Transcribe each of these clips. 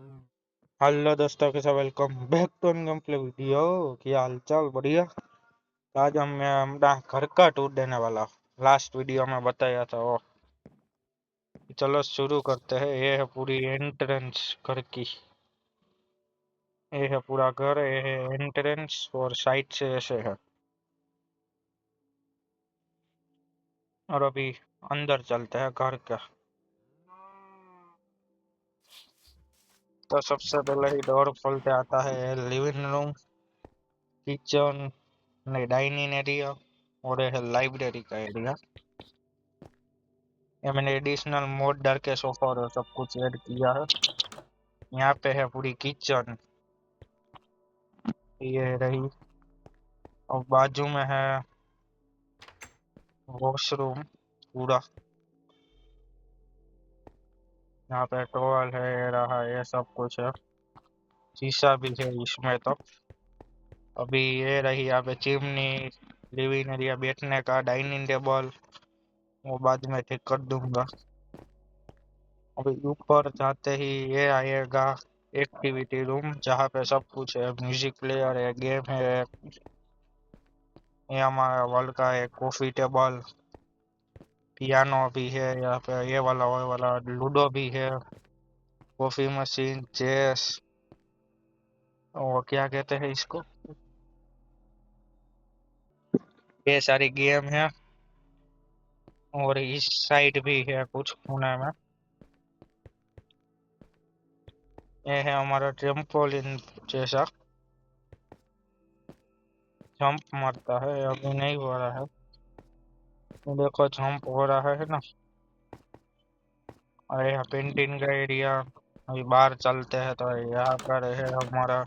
Hello दोस्तों, कैसा welcome back to game play video. क्या हाल चाल? बढ़िया। तो आज मैं अपना घर का टूर देने वाला। लास्ट वीडियो में बताया था वो। चलो शुरू करते हैं। ये है पूरी एंट्रेंस घर की। ये है पूरा घर, ये है एंट्रेंस और साइड से ऐसे है। और अभी अंदर चलते हैं घर का। तो सबसे पहले ही डोर खोलते आता है living room, kitchen, dining area और ये है लाइब्रेरी का एरिया। ये मैंने एडिशनल मोड डाल के सोफा और सब कुछ ऐड किया है। यहाँ पे है पूरी किचन, ये रही। और बाजू में है वॉशरूम पूरा। यहाँ पे टॉवल है, ये रहा, ये सब कुछ है। शीशा भी है इसमें तो। अभी ये रही यहाँ पे चिमनी, लिविंग एरिया, बैठने का, डाइनिंग टेबल, वो बाद में ठीक कर दूंगा। अभी ऊपर जाते ही ये आएगा एक्टिविटी रूम, जहाँ पे सब कुछ है। म्यूजिक प्लेयर है, गेम है, ये हमारा वर्ल्ड का है, कॉफी टेबल, पियानो भी है यहाँ पे, ये वाला वो वाला लूडो भी है, कॉफी मशीन, चेस, और क्या कहते हैं इसको, ये सारी गेम है। और इस साइड भी है कुछ कोने में। ये है हमारा ट्रेम्पोलिन जैसा, जंप मारता है। अभी नहीं हो रहा है, तो देखो जंप हो रहा है ना। और यहाँ पेंटिंग का एरिया। अभी बाहर चलते हैं तो यहाँ पर है हमारा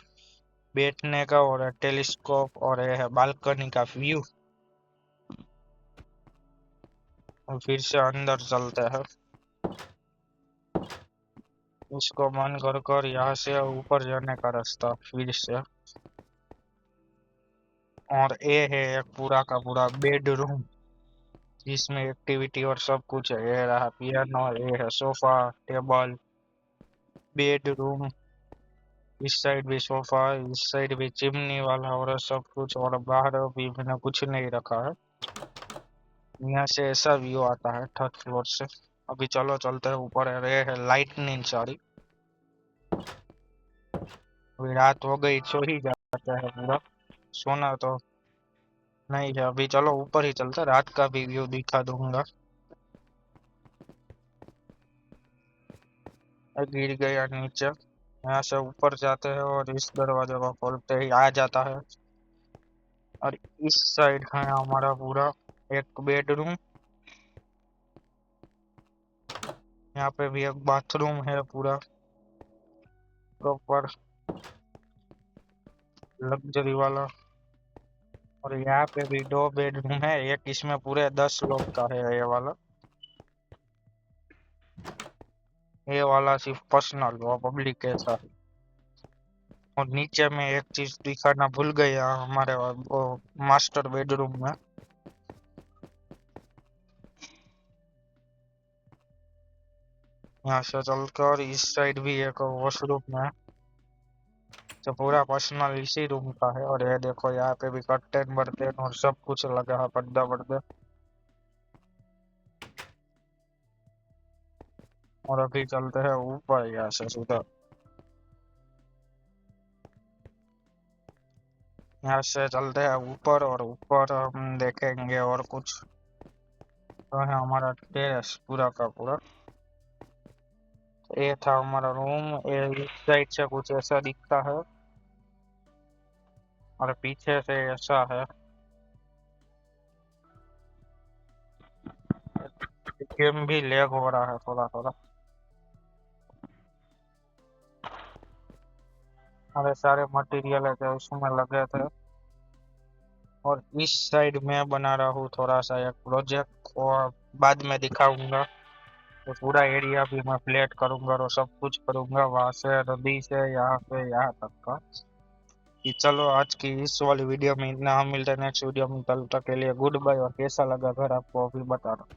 बैठने का और टेलीस्कोप, और ये है बालकनी का व्यू। और फिर से अंदर चलते हैं। इसको बंद कर कर यहाँ से ऊपर जाने का रास्ता फिर से। और ये है एक पूरा का पूरा बेडरूम, जिसमें एक्टिविटी और सब कुछ है। ये रहा पियानो, ये है सोफा टेबल, बेडरूम। इस साइड भी सोफा, इस साइड भी चिमनी वाला और सब कुछ। और बाहर भी मैंने कुछ नहीं रखा है। यहाँ से ऐसा व्यू आता है थर्ड फ्लोर से। अभी चलो चलते हैं ऊपर। ये है लाइटनिंग सारी। अभी रात हो गई, सो ही जाता है पूरा। सोना तो नहीं है। अभी चलो ऊपर ही चलते, रात का भी व्यू दिखा दूंगा। गिर गया नीचे। यहाँ से ऊपर जाते हैं और इस दरवाजे को खोलते ही आ जाता है। और इस साइड है हमारा पूरा एक बेडरूम। यहाँ पे भी एक बाथरूम है पूरा प्रॉपर लग्जरी वाला। और यहाँ पे भी दो बेडरूम है, एक इसमें पूरे 10 लोग का है ये वाला। ये वाला सिर्फ पर्सनल और पब्लिक के साथ। और नीचे में एक चीज दिखाना भूल गया, हमारे वो मास्टर बेडरूम में। यहाँ से चलकर इस साइड भी एक वॉशरूम है, जो पूरा पर्सनल इसी रूम का है। और ये देखो यहाँ पे भी कर्टेन वर्टेन और सब कुछ लगा है, पर्दा वर्दा। और अभी चलते हैं ऊपर यहाँ से सीधा। यहाँ से चलते हैं ऊपर, और ऊपर हम देखेंगे और कुछ। तो है हमारा टेरेस पूरा का पूरा। ये था हमारा रूम। ये इस साइड से कुछ ऐसा दिखता है, और पीछे से ऐसा है। गेम भी लैग हो रहा है थोड़ा थोड़ा। हमारे सारे मटेरियल है जो उसमें लगे थे। और इस साइड में बना रहा हूँ थोड़ा सा एक प्रोजेक्ट, और बाद में दिखाऊंगा। तो पूरा एरिया भी मैं फ्लैट करूंगा और सब कुछ करूंगा, वहां से नदी से यहाँ पे यहाँ तक का। कि चलो आज की इस वाली वीडियो में इतना। हम मिलते हैं नेक्स्ट वीडियो में, तब तक के लिए गुड बाय। और कैसा लगा घर आपको अभी बताना।